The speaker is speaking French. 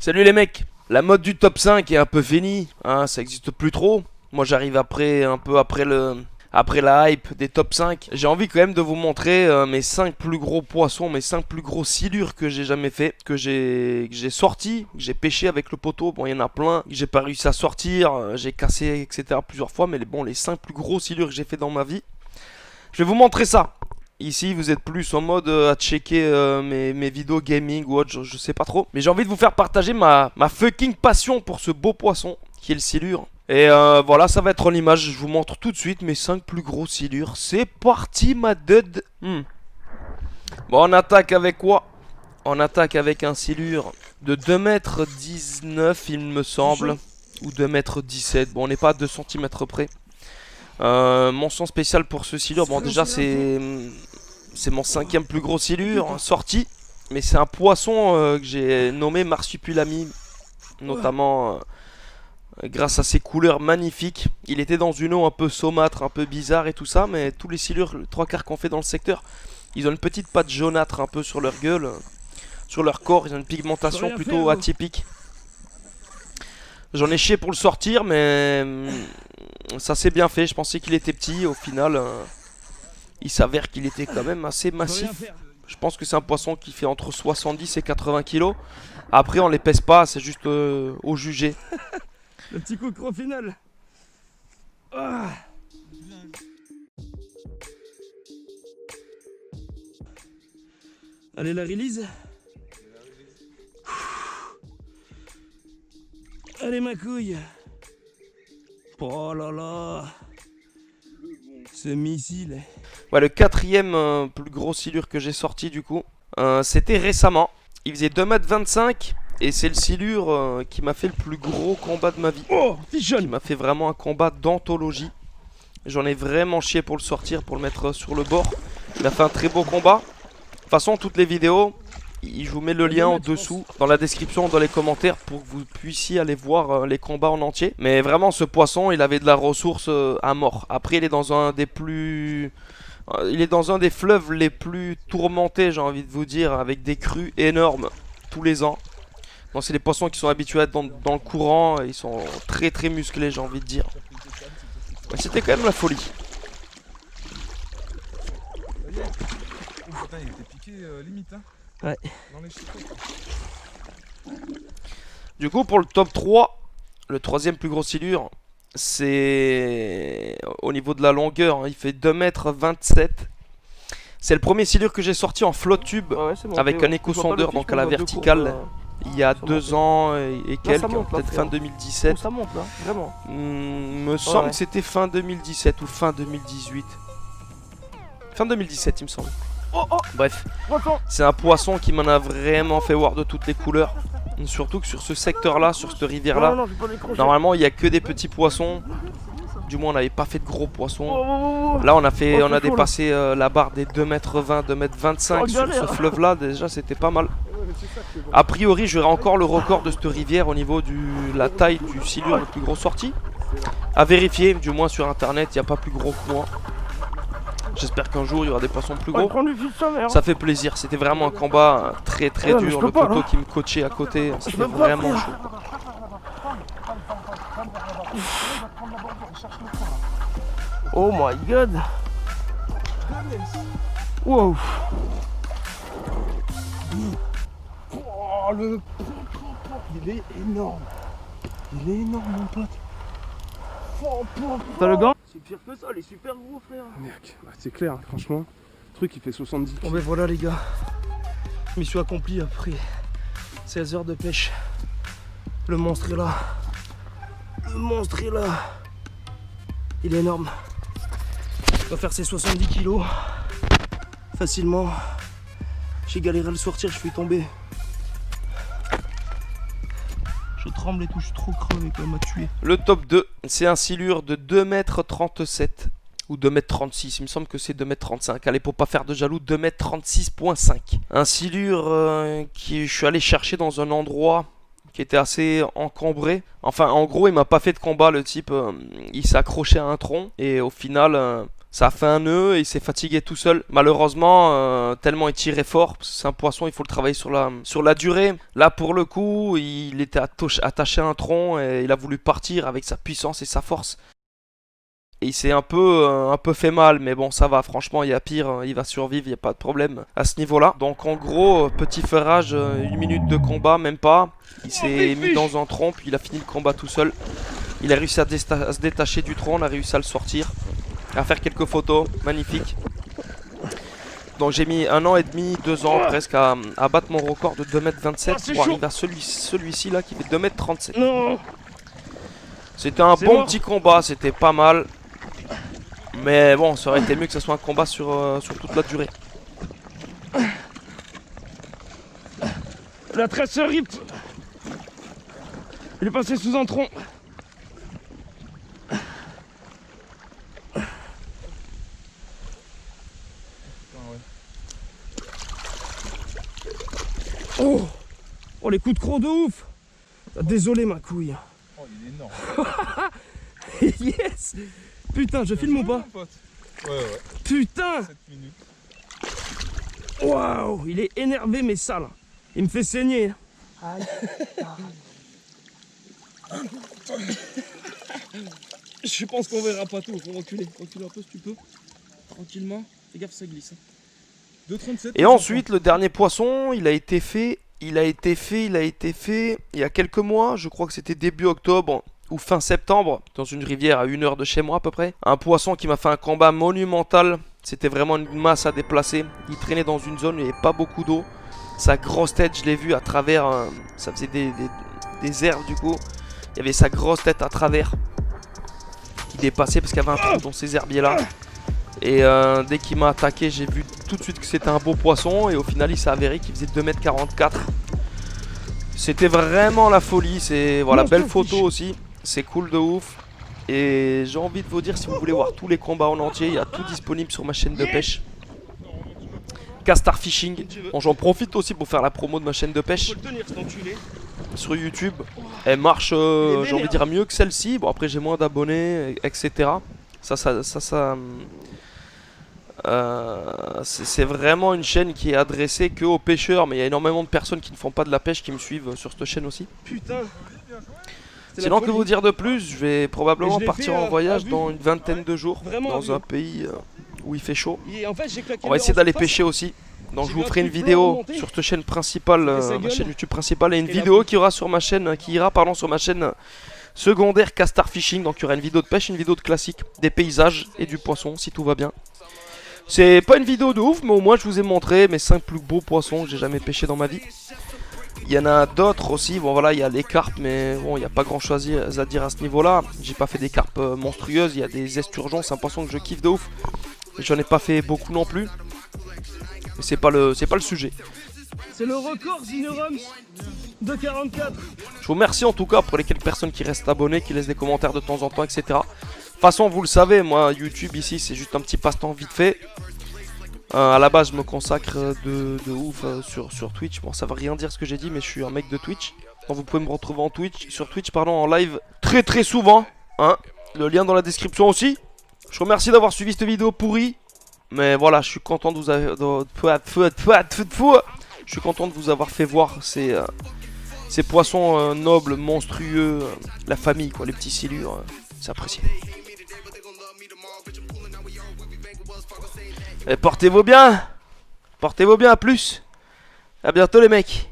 Salut les mecs. La mode du top 5 est un peu finie, hein, ça existe plus trop. Moi j'arrive après, un peu après la hype des top 5. J'ai envie quand même de vous montrer mes 5 plus gros poissons, mes 5 plus gros silures que j'ai jamais fait, que j'ai sorti, que j'ai pêché avec le poteau. Bon, il y en a plein que j'ai pas réussi à sortir, j'ai cassé, etc. plusieurs fois, mais bon, les 5 plus gros silures que j'ai fait dans ma vie. Je vais vous montrer ça. Ici, vous êtes plus en mode à checker mes vidéos gaming ou autre, je sais pas trop. Mais j'ai envie de vous faire partager ma fucking passion pour ce beau poisson qui est le silure. Et voilà, ça va être en image. Je vous montre tout de suite mes 5 plus gros silures. C'est parti, ma dud. Bon, on attaque avec quoi? On attaque avec un silure de 2,19 m, il me semble. Ou 2,17 m. Bon, on n'est pas à 2 cm près. Mention spéciale pour ce silure. Bon, déjà, c'est mon 5e plus gros silure sorti. Mais c'est un poisson que j'ai nommé Marsupilami. Notamment grâce à ses couleurs magnifiques. Il était dans une eau un peu saumâtre, un peu bizarre et tout ça. Mais tous les silures, les 3/4 qu'on fait dans le secteur, ils ont une petite patte jaunâtre un peu sur leur gueule. Sur leur corps, ils ont une pigmentation plutôt atypique. J'en ai chié pour le sortir, mais ça s'est bien fait. Je pensais qu'il était petit. Au final, il s'avère qu'il était quand même assez massif. Je pense que c'est un poisson qui fait entre 70 et 80 kilos. Après, on les pèse pas, c'est juste au jugé. Le petit coup de croc final. Ah. Allez, la release. Allez, ma couille. Oh là là. Ce missile. Ouais, le 4e plus gros silure que j'ai sorti du coup, c'était récemment. Il faisait 2,25 m et c'est le silure qui m'a fait le plus gros combat de ma vie. Oh, qui m'a fait vraiment un combat d'anthologie. J'en ai vraiment chié pour le sortir, pour le mettre sur le bord. Il a fait un très beau combat. De toute façon, toutes les vidéos, je vous mets le lien en dessous, dans la description, dans les commentaires, pour que vous puissiez aller voir les combats en entier. Mais vraiment, ce poisson, il avait de la ressource à mort. Après, il est dans un des plus... Il est dans un des fleuves les plus tourmentés, j'ai envie de vous dire, avec des crues énormes tous les ans. Bon, c'est des poissons qui sont habitués à être dans le courant, ils sont très très musclés, j'ai envie de dire. Ouais, c'était quand même la folie. Putain, il était piqué limite, hein. Ouais. Dans les chiffres. Du coup, pour le top 3, le 3e plus gros silure, c'est au niveau de la longueur, hein, il fait 2,27 m. C'est le premier silure que j'ai sorti en flotte tube avec un éco-sondeur, donc à la verticale. Il y a 2 ans et quelques, peut-être fin 2017. Ça monte là, vraiment. Me semble que c'était fin 2017 ou fin 2018. Fin 2017, il me semble. Bref, c'est un poisson qui m'en a vraiment fait voir de toutes les couleurs. Surtout que sur ce secteur-là, sur cette rivière-là, normalement il n'y a que des petits poissons. Du moins, on n'avait pas fait de gros poissons. Là, on a dépassé la barre des 2,20 m, 2,25 m sur ce fleuve-là. Déjà, c'était pas mal. A priori, j'aurai encore le record de cette rivière au niveau de la taille du silure le plus gros sorti. À vérifier, du moins sur internet, il n'y a pas plus gros que moi. J'espère qu'un jour il y aura des poissons plus gros. Ça fait plaisir, c'était vraiment un combat très très dur. Le poteau qui me coachait à côté, c'était vraiment chaud. Oh my god. Wow. Oh, il est énorme. Il est énorme, mon pote. T'as le gant? C'est pire que ça, elle est super gros, frère. Mec, bah, c'est clair, franchement. Le truc, il fait 70 kg. Bon ben voilà les gars, mission accomplie après 16 heures de pêche. Le monstre est là. Le monstre est là. Il est énorme. Il va faire ses 70 kilos facilement. J'ai galéré à le sortir, je suis tombé. Je tremble et tout, je suis trop crevé quand même à tuer. Le top 2, c'est un silure de 2,37 m ou 2,36 m. Il me semble que c'est 2,35 m. Allez, pour pas faire de jaloux, 2,36,5 m. Un silure je suis allé chercher dans un endroit qui était assez encombré. Enfin, en gros, il m'a pas fait de combat, le type. Il s'est accroché à un tronc et au final, Ça a fait un nœud et il s'est fatigué tout seul. Malheureusement, tellement il tirait fort, parce que c'est un poisson, il faut le travailler sur la durée. Là, pour le coup, il était attaché à un tronc et il a voulu partir avec sa puissance et sa force. Et il s'est un peu fait mal, mais bon, ça va, franchement, il y a pire, il va survivre, il n'y a pas de problème à ce niveau-là. Donc en gros, petit ferrage, 1 minute de combat, même pas. Il s'est mis dans un tronc, puis il a fini le combat tout seul. Il a réussi à se détacher du tronc, on a réussi à le sortir. À faire quelques photos, magnifiques. Donc j'ai mis 1 an et demi, 2 ans presque à battre mon record de 2m27 pour arriver à celui-ci là qui fait 2m37. Non. C'était un bon mort. petit combat, c'était pas mal. Mais bon, ça aurait été mieux que ce soit un combat sur toute la durée. La tresse rip. Il est passé sous un tronc. Oh, oh les coups de croc de ouf. Désolé ma couille. Oh, il est énorme. Yes. Putain, je filme ou pas? Ouais. Putain. 7 minutes. Waouh, il est énervé mais sale. Il me fait saigner. Je pense qu'on verra pas tout, faut reculer. Recule un peu si tu peux. Tranquillement. Fais gaffe, ça glisse. 2,37. Et ensuite, le dernier poisson, il a été fait il y a quelques mois. Je crois que c'était début octobre ou fin septembre, dans une rivière à 1 heure de chez moi à peu près. Un poisson qui m'a fait un combat monumental. C'était vraiment une masse à déplacer. Il traînait dans une zone où il n'y avait pas beaucoup d'eau. Sa grosse tête, je l'ai vu à travers, ça faisait des herbes du coup. Il y avait sa grosse tête à travers. Il dépassait parce qu'il y avait un trou dans ces herbiers là. Et dès qu'il m'a attaqué, j'ai vu tout de suite que c'était un beau poisson. Et au final, il s'est avéré qu'il faisait 2m44. C'était vraiment la folie. C'est voilà, belle photo aussi. C'est cool de ouf. Et j'ai envie de vous dire, si vous voulez voir tous les combats en entier, il y a tout disponible sur ma chaîne de pêche. Castar Fishing. Bon, j'en profite aussi pour faire la promo de ma chaîne de pêche sur YouTube. Elle marche, j'ai envie de dire, mieux que celle-ci. Bon, après, j'ai moins d'abonnés, etc. C'est vraiment une chaîne qui est adressée que aux pêcheurs. Mais il y a énormément de personnes qui ne font pas de la pêche qui me suivent sur cette chaîne aussi. Putain. Sinon, que vous dire de plus, je vais probablement partir en voyage à vue. dans une vingtaine de jours. Vraiment à Dans vue. un pays où il fait chaud. Et en fait, j'ai claqué On va le essayer en d'aller surface. pêcher aussi. Donc je J'ai vous vu un ferai une truc blanc vidéo remonter. sur cette chaîne principale, C'était sa ma gueule. chaîne YouTube principale, et une Et la vidéo pluie. qui ira sur ma chaîne, sur ma chaîne secondaire Castar Fishing. Donc il y aura une vidéo de pêche, une vidéo de classique, des paysages et du poisson si tout va bien. C'est pas une vidéo de ouf, mais au moins je vous ai montré mes 5 plus beaux poissons que j'ai jamais pêché dans ma vie. Il y en a d'autres aussi, bon voilà, il y a les carpes, mais bon, il n'y a pas grand chose à dire à ce niveau-là. J'ai pas fait des carpes monstrueuses, il y a des esturgeons, c'est un poisson que je kiffe de ouf. J'en ai pas fait beaucoup non plus. Mais c'est pas le sujet. C'est le record Zinerums de 44. Je vous remercie en tout cas pour les quelques personnes qui restent abonnées, qui laissent des commentaires de temps en temps, etc. De toute façon, vous le savez, moi, YouTube ici, c'est juste un petit passe-temps vite fait. À la base, je me consacre de ouf sur Twitch. Bon, ça veut rien dire ce que j'ai dit, mais je suis un mec de Twitch. Donc vous pouvez me retrouver sur Twitch, en live très souvent. Hein. Le lien dans la description aussi. Je vous remercie d'avoir suivi cette vidéo pourrie. Mais voilà, je suis content de vous avoir fait voir ces poissons nobles, monstrueux, la famille, quoi, les petits silures, c'est apprécié. Et portez-vous bien, à plus, à bientôt les mecs.